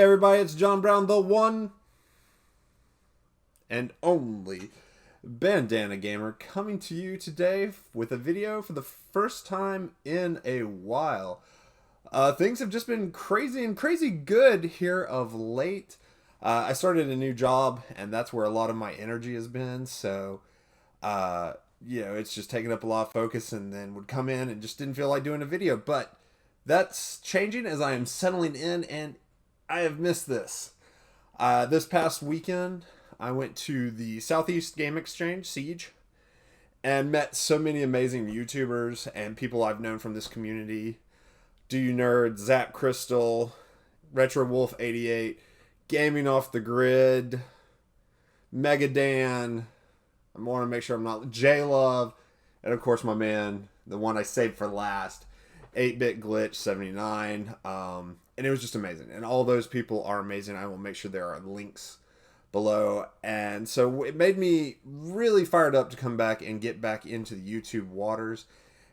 Hey everybody, it's John Brown, the one and only Bandana Gamer, coming to you today with a video for the first time in a while. Things have just been crazy and crazy good here of late. I started a new job, and that's where a lot of my energy has been, so, it's just taking up a lot of focus, and then would come in and just didn't feel like doing a video, but that's changing as I am settling in, and I have missed this. This past weekend, I went to the Southeast Game Exchange, SEGE, and met so many amazing YouTubers and people I've known from this community. Do You Nerd, Zap Crystal, Retro Wolf 88, Gaming Off the Grid, Megadan. I want to make sure I'm not J Love, and of course my man, the one I saved for last, 8-Bit Glitch 79. And it was just amazing. And all those people are amazing. I will make sure there are links below. And so it made me really fired up to come back and get back into the YouTube waters.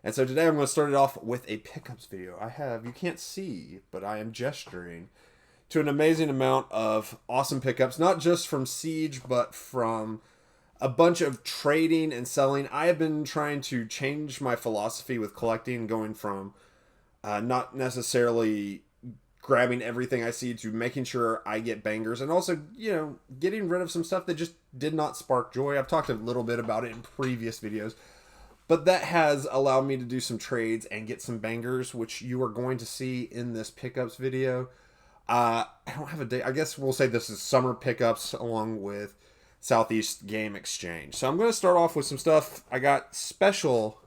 And so today I'm going to start it off with a pickups video. You can't see, but I am gesturing to an amazing amount of awesome pickups, not just from Siege, but from a bunch of trading and selling. I have been trying to change my philosophy with collecting, going from not necessarily grabbing everything I see to making sure I get bangers, and also, getting rid of some stuff that just did not spark joy. I've talked a little bit about it in previous videos, but that has allowed me to do some trades and get some bangers, which you are going to see in this pickups video. I don't have a date. I guess we'll say this is summer pickups along with Southeast Game Exchange. So I'm going to start off with some stuff I got special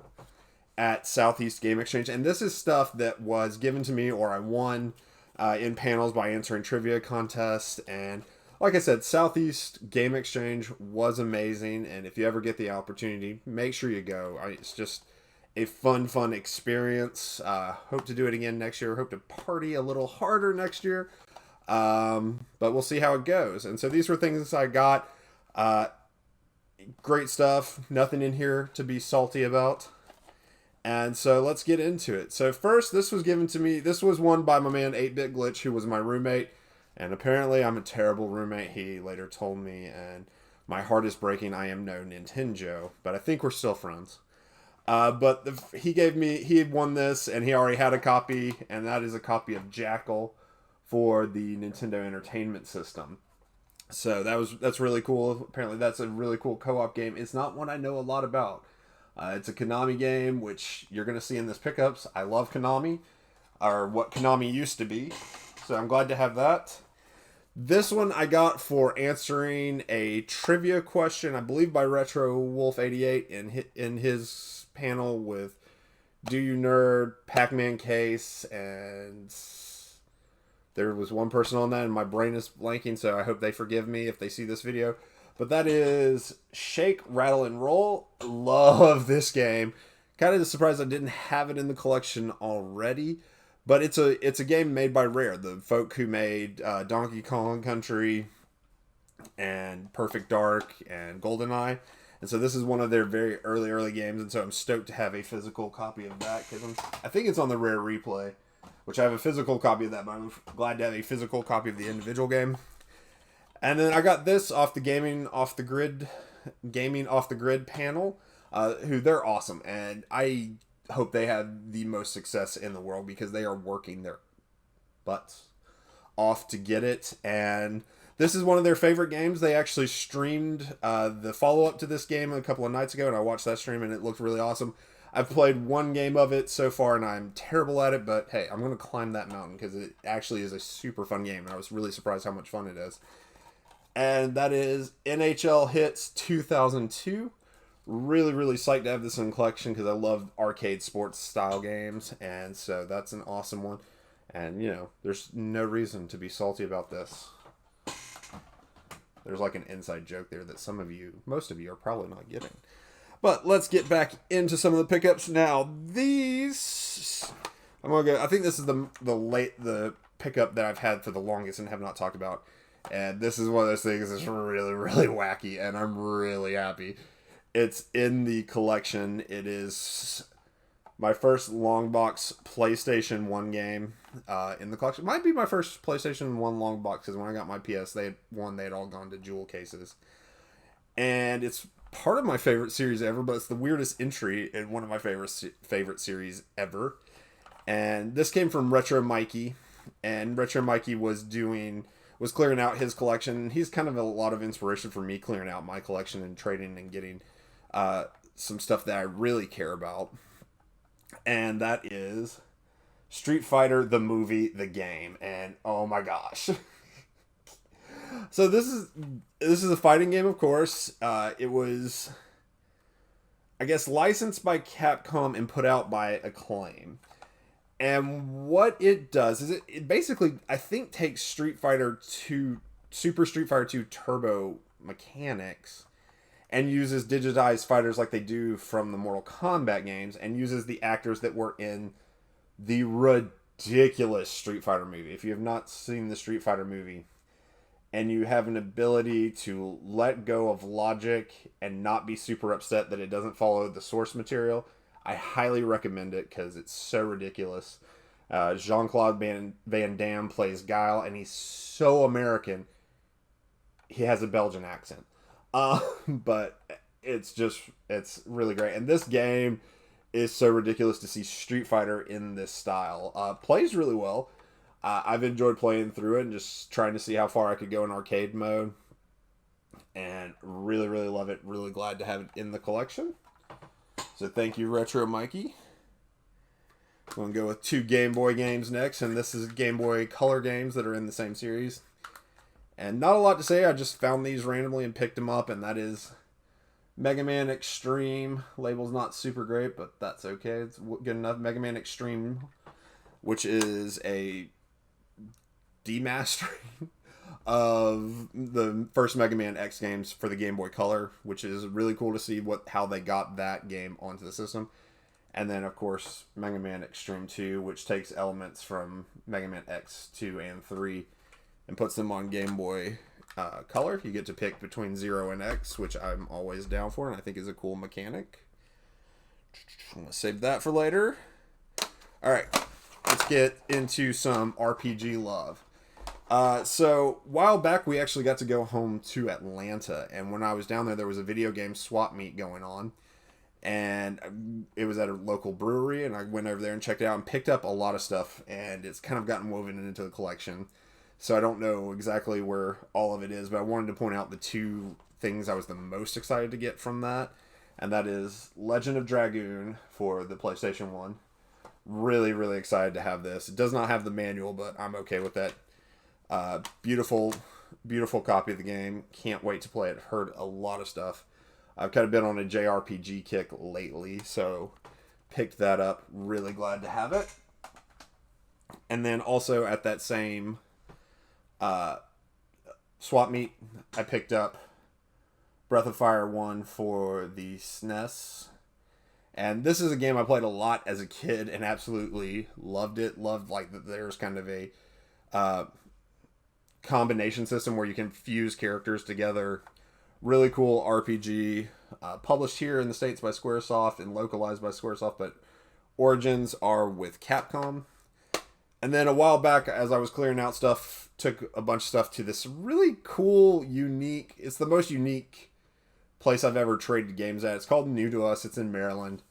at Southeast Game Exchange, and this is stuff that was given to me or I won in panels by answering trivia contests. And like I said, Southeast Game Exchange was amazing, and if you ever get the opportunity, make sure you go. It's just a fun experience. Hope to do it again next year. Hope to party a little harder next year, but we'll see how it goes. And so these were things I got. Great stuff, nothing in here to be salty about. And so let's get into it. So first, this was given to me. This was won by my man 8-Bit Glitch, who was my roommate. And apparently I'm a terrible roommate, he later told me. And my heart is breaking. I am no Nintendo. But I think we're still friends. He had won this, and he already had a copy. And that is a copy of Jackal for the Nintendo Entertainment System. So that's really cool. Apparently that's a really cool co-op game. It's not one I know a lot about. It's a Konami game, which you're going to see in this pickups. I love Konami, or what Konami used to be, so I'm glad to have that. This one I got for answering a trivia question, I believe by Retro Wolf 88 in his panel with Do You Nerd, Pac-Man Case, and there was one person on that, and my brain is blanking, so I hope they forgive me if they see this video. But that is Shake, Rattle, and Roll. Love this game. Kind of surprised I didn't have it in the collection already. But it's a game made by Rare, the folk who made Donkey Kong Country and Perfect Dark and GoldenEye. And so this is one of their very early games. And so I'm stoked to have a physical copy of that, because I think it's on the Rare Replay, which I have a physical copy of that, but I'm glad to have a physical copy of the individual game. And then I got this off the Gaming Off the Grid panel, who they're awesome, and I hope they have the most success in the world, because they are working their butts off to get it. And this is one of their favorite games. They actually streamed the follow-up to this game a couple of nights ago, and I watched that stream, and it looked really awesome. I've played one game of it so far, and I'm terrible at it, but hey, I'm going to climb that mountain, because it actually is a super fun game, and I was really surprised how much fun it is. And that is NHL Hits 2002. Really psyched to have this in the collection, because I love arcade sports style games. And so that's an awesome one. And, there's no reason to be salty about this. There's like an inside joke there that most of you are probably not getting. But let's get back into some of the pickups. Now, these... I think this is the pickup that I've had for the longest and have not talked about. And this is one of those things that's really wacky, and I'm really happy. It's in the collection. It is my first long box PlayStation 1 game in the collection. Might be my first PlayStation 1 long box, because when I got my PS, they had all gone to jewel cases. And it's part of my favorite series ever, but it's the weirdest entry in one of my favorite series ever. And this came from Retro Mikey, and Retro Mikey was clearing out his collection. He's kind of a lot of inspiration for me clearing out my collection and trading and getting some stuff that I really care about. And that is Street Fighter, the movie, the game. And oh my gosh. So this is a fighting game, of course. It was, I guess, licensed by Capcom and put out by Acclaim. And what it does is it basically, I think, takes Street Fighter 2, Super Street Fighter 2 Turbo mechanics and uses digitized fighters like they do from the Mortal Kombat games, and uses the actors that were in the ridiculous Street Fighter movie. If you have not seen the Street Fighter movie, and you have an ability to let go of logic and not be super upset that it doesn't follow the source material, I highly recommend it, because it's so ridiculous. Jean-Claude Van Damme plays Guile, and he's so American. He has a Belgian accent. But it's really great. And this game is so ridiculous to see Street Fighter in this style. Plays really well. I've enjoyed playing through it and just trying to see how far I could go in arcade mode. And really, really love it. Really glad to have it in the collection. So thank you, Retro Mikey. We're going to go with 2 Game Boy games next. And this is Game Boy Color games that are in the same series. And not a lot to say. I just found these randomly and picked them up. And that is Mega Man Extreme. Label's not super great, but that's okay. It's good enough. Mega Man Extreme, which is a demastering of the first Mega Man X games for the Game Boy Color, which is really cool to see how they got that game onto the system. And then, of course, Mega Man Extreme 2, which takes elements from Mega Man X 2 and 3 and puts them on Game Boy Color. You get to pick between 0 and X, which I'm always down for, and I think is a cool mechanic. I'm going to save that for later. Alright, let's get into some RPG love. So, a while back, we actually got to go home to Atlanta, and when I was down there was a video game swap meet going on, and it was at a local brewery, and I went over there and checked it out and picked up a lot of stuff, and it's kind of gotten woven into the collection. So I don't know exactly where all of it is, but I wanted to point out the 2 things I was the most excited to get from that, and that is Legend of Dragoon for the PlayStation 1. Really, really excited to have this. It does not have the manual, but I'm okay with that. Beautiful, beautiful copy of the game. Can't wait to play it. Heard a lot of stuff. I've kind of been on a JRPG kick lately, so picked that up. Really glad to have it. And then also at that same swap meet, I picked up Breath of Fire 1 for the SNES. And this is a game I played a lot as a kid and absolutely loved it. Loved, like, that there's kind of a combination system where you can fuse characters together. Really cool RPG. Published here in the States by Squaresoft and localized by Squaresoft, but origins are with Capcom. And then a while back, as I was clearing out stuff, took a bunch of stuff to this really cool, unique... It's the most unique place I've ever traded games at. It's called New to Us. It's in Maryland.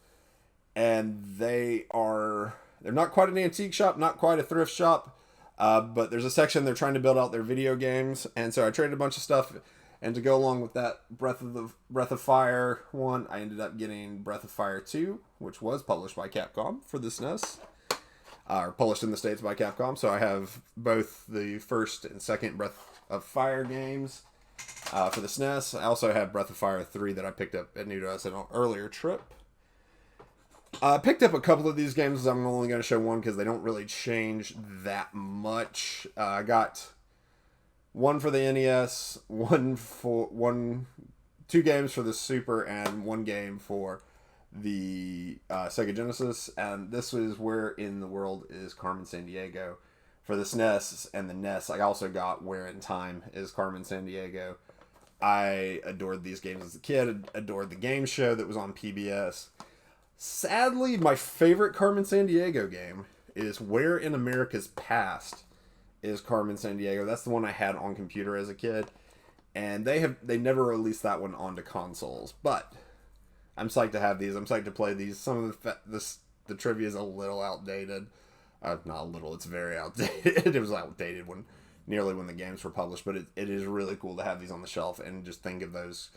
And they're not quite an antique shop, not quite a thrift shop, but there's a section they're trying to build out their video games. And so I traded a bunch of stuff, and to go along with that Breath of Fire 1, I ended up getting Breath of Fire 2, which was published by Capcom for the SNES. Or published in the States by Capcom. So I have both the first and second Breath of Fire games for the SNES. I also have Breath of Fire 3 that I picked up at New to Us on an earlier trip. I picked up a couple of these games. I'm only going to show one because they don't really change that much. I got one for the NES, two games for the Super, and one game for the Sega Genesis. And this is Where in the World is Carmen Sandiego for the SNES and the NES. I also got Where in Time is Carmen Sandiego. I adored these games as a kid. Adored the game show that was on PBS. Sadly, my favorite Carmen Sandiego game is Where in America's Past is Carmen Sandiego. That's the one I had on computer as a kid, and they never released that one onto consoles. But I'm psyched to have these. I'm psyched to play these. Some of the trivia is a little outdated. Not a little. It's very outdated. It was outdated nearly when the games were published. But it is really cool to have these on the shelf and just think of those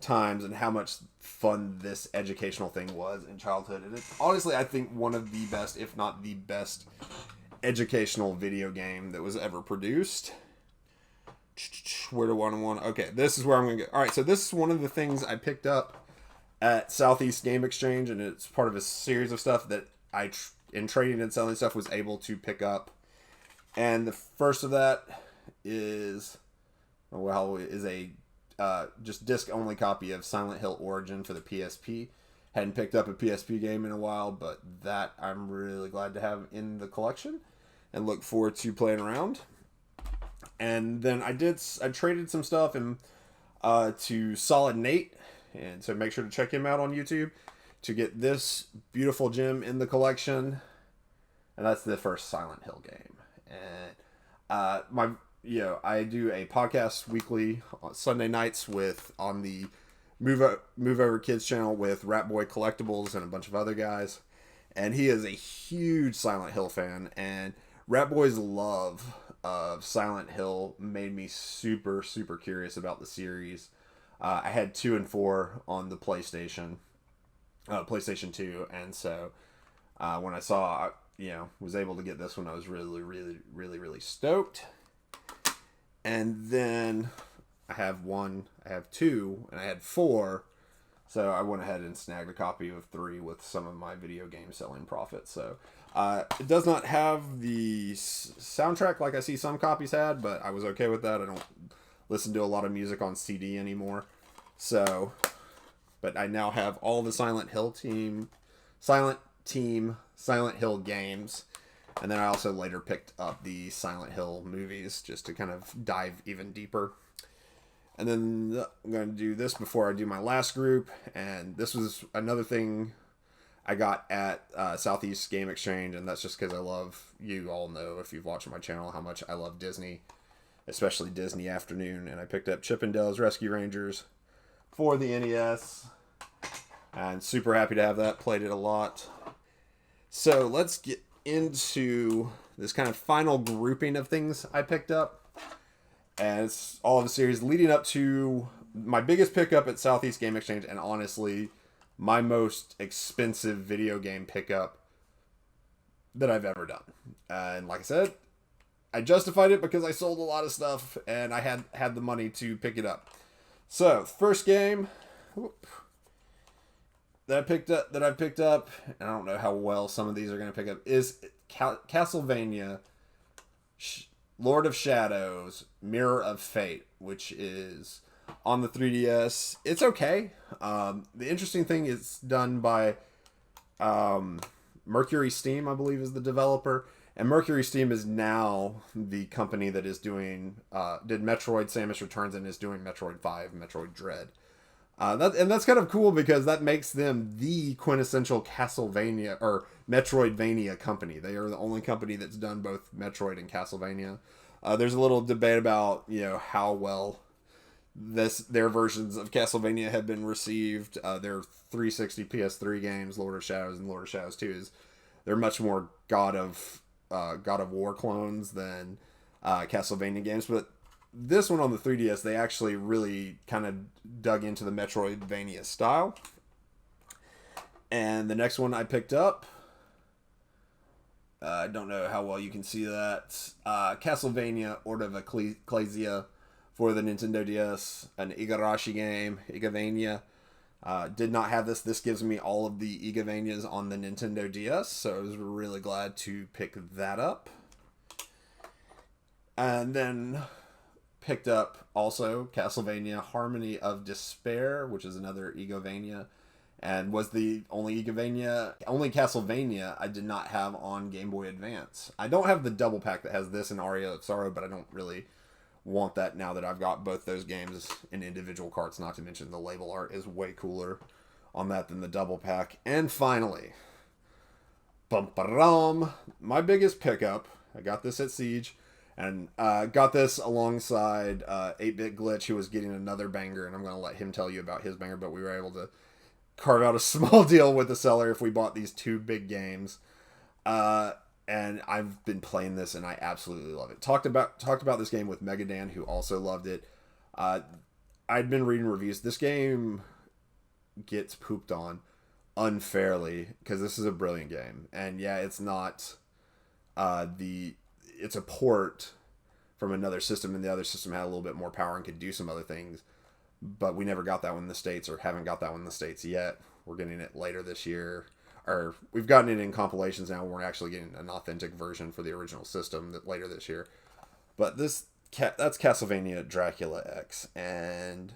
times and how much fun this educational thing was in childhood. And it's honestly, I think, one of the best, if not the best, educational video game that was ever produced. Where do I want? Okay, this is where I'm going to go. All right, so this is one of the things I picked up at Southeast Game Exchange, and it's part of a series of stuff that I, in trading and selling stuff, was able to pick up. And the first of that is a just disc-only copy of Silent Hill Origin for the PSP. Hadn't picked up a PSP game in a while, but that I'm really glad to have in the collection and look forward to playing around. And then I traded some stuff to Solid Nate, and so make sure to check him out on YouTube to get this beautiful gem in the collection. And that's the first Silent Hill game. And I do a podcast weekly on Sunday nights on the Move Over Kids channel with Rat Boy Collectibles and a bunch of other guys. And he is a huge Silent Hill fan. And Rat Boy's love of Silent Hill made me super, super curious about the series. I had 2 and 4 on the PlayStation 2. And so when I saw, was able to get this one, I was really, really, really, really stoked. And then I have 1, I have 2, and I had 4. So I went ahead and snagged a copy of 3 with some of my video game selling profits. So it does not have the soundtrack like I see some copies had, but I was okay with that. I don't listen to a lot of music on CD anymore. So, but I now have all the Silent Hill games. And then I also later picked up the Silent Hill movies just to kind of dive even deeper. And then I'm going to do this before I do my last group. And this was another thing I got at Southeast Game Exchange. And that's just because you all know if you've watched my channel how much I love Disney, especially Disney Afternoon. And I picked up Chip 'n Dale's Rescue Rangers for the NES. And super happy to have that. Played it a lot. So let's get into this kind of final grouping of things I picked up, and it's all of the series leading up to my biggest pickup at Southeast Game Exchange, and honestly my most expensive video game pickup that I've ever done. And like I said, I justified it because I sold a lot of stuff and I had the money to pick it up. So first game that I picked up, and I don't know how well some of these are going to pick up, is Castlevania Lord of Shadows Mirror of Fate, which is on the 3DS. It's okay. The interesting thing is done by Mercury Steam, I believe, is the developer. And Mercury Steam is now the company that is did Metroid Samus Returns and is doing Metroid 5, Metroid Dread. That's kind of cool because that makes them the quintessential Castlevania or Metroidvania company. They are the only company that's done both Metroid and Castlevania. There's a little debate about how well their versions of Castlevania have been received. Their 360 PS3 games, Lord of Shadows and Lord of Shadows 2, they're much more God of War clones than Castlevania games, but this one on the 3DS, they actually really kind of dug into the Metroidvania style. And the next one I picked up, I don't know how well you can see that, Castlevania Order of Ecclesia for the Nintendo DS, an Igarashi game, Igavania. Did not have this. This gives me all of the Igavanias on the Nintendo DS, so I was really glad to pick that up. And then picked up also Castlevania Harmony of Despair, which is another Igavania, and was the only Castlevania I did not have on Game Boy Advance. I don't have the double pack that has this and Aria of Sorrow, but I don't really want that now that I've got both those games in individual carts, not to mention the label art is way cooler on that than the double pack. And finally, bum my biggest pickup. I got this at SEGE, and got this alongside 8-Bit Glitch, who was getting another banger, and I'm going to let him tell you about his banger, but we were able to carve out a small deal with the seller if we bought these two big games. And I've been playing this, and I absolutely love it. Talked about this game with Megadan, who also loved it. I'd been reading reviews. This game gets pooped on unfairly because this is a brilliant game, and yeah, it's not it's a port from another system, and the other system had a little bit more power and could do some other things, but we never got that one in the States, or haven't got that one in the States yet. We're getting it later this year, or we've gotten it in compilations now. We're actually getting an authentic version for the original system later this year. But that's Castlevania Dracula X, and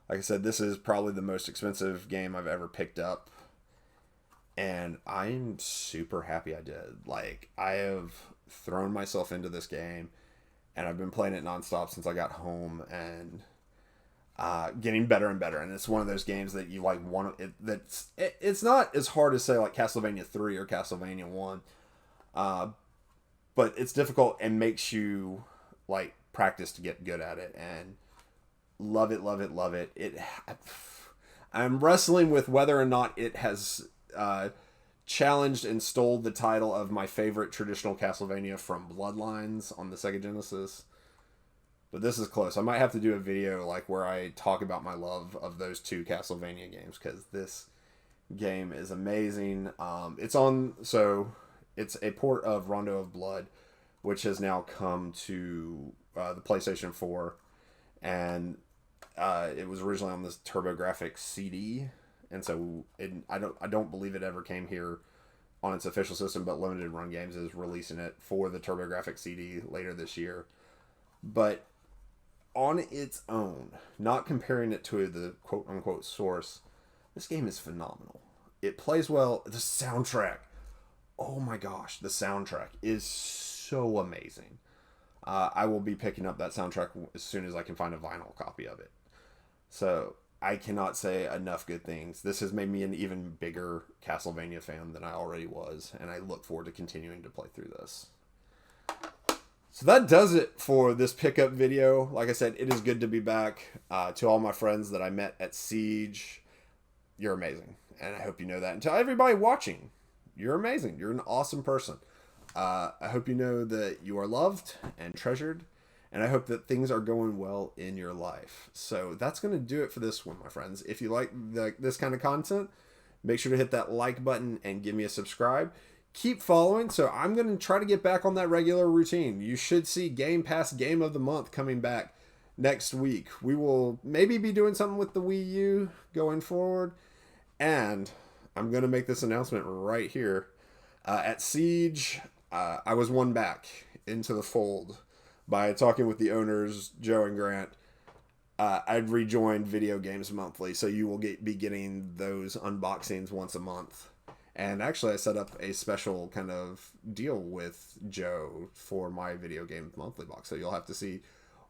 like I said, this is probably the most expensive game I've ever picked up, and I'm super happy I did. Like, I have thrown myself into this game, and I've been playing it nonstop since I got home, and getting better and better. And it's one of those games that you like want to. It's not as hard as say like Castlevania 3 or Castlevania 1, but it's difficult and makes you like practice to get good at it. And love it, love it, love it. I'm wrestling with whether or not it has challenged and stole the title of my favorite traditional Castlevania from Bloodlines on the Sega Genesis. But this is close. I might have to do a video like where I talk about my love of those two Castlevania games, because this game is amazing. It's a port of Rondo of Blood, which has now come to the PlayStation 4, and it was originally on this TurboGrafx CD, and so I don't believe it ever came here on its official system, but Limited Run Games is releasing it for the TurboGrafx CD later this year. But on its own, not comparing it to the quote-unquote source, this game is phenomenal. It plays well. The soundtrack, oh my gosh, the soundtrack is so amazing. I will be picking up that soundtrack as soon as I can find a vinyl copy of it. So I cannot say enough good things. This has made me an even bigger Castlevania fan than I already was, and I look forward to continuing to play through this. So that does it for this pickup video. Like I said, it is good to be back. To all my friends that I met at SEGE, you're amazing. And I hope you know that. And to everybody watching, you're amazing. You're an awesome person. I hope you know that you are loved and treasured. And I hope that things are going well in your life. So that's going to do it for this one, my friends. If you like this kind of content, make sure to hit that like button and give me a subscribe. Keep following. So I'm going to try to get back on that regular routine. You should see Game Pass Game of the Month coming back next week. We will maybe be doing something with the Wii U going forward. And I'm going to make this announcement right here. At SEGE, I was won back into the fold by talking with the owners, Joe and Grant. I'd rejoined Video Games Monthly, so you will be getting those unboxings once a month. And actually, I set up a special kind of deal with Joe for my Video Games Monthly box, so you'll have to see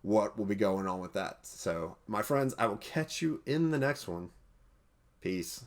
what will be going on with that. So, my friends, I will catch you in the next one. Peace.